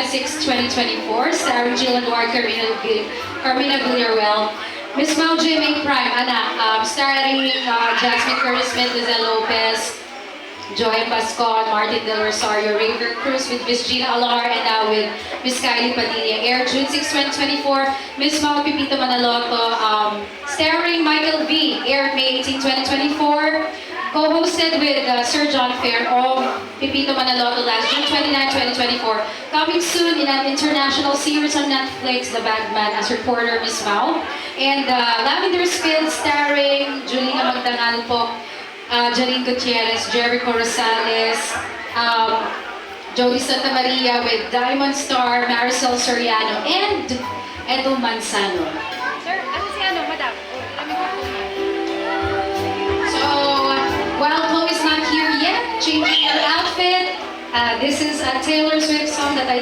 6, 2024, starring Jill Edward, Carmina Villarreal, Miss Mau J.M.A. Prime, anak, starring Jasmine Curtis Smith, Lizelle Lopez, Joy Pascon, Martin Del Rosario, Raver Cruz with Miss Gina Alar, and now with Miss Kylie Padilla. Air June 6, 2024, Miss Mau Pipito Manaloto, starring Michael V. Air May 18, 2024. Co-hosted with Sir John Fair of Pipito Manaloto last June 29, 2024. Coming soon in an international series on Netflix, The Bagman as reporter Miss Mau. And Lavender's Field starring Julina Magdangal po, Janine Gutierrez, Jericho Rosales, Jody Santa Maria with Diamond Star, Maricel Soriano, and Edo Manzano. Sir, ano si madam? So, while Chloe is not here yet, changing her outfit, this is a Taylor Swift song that I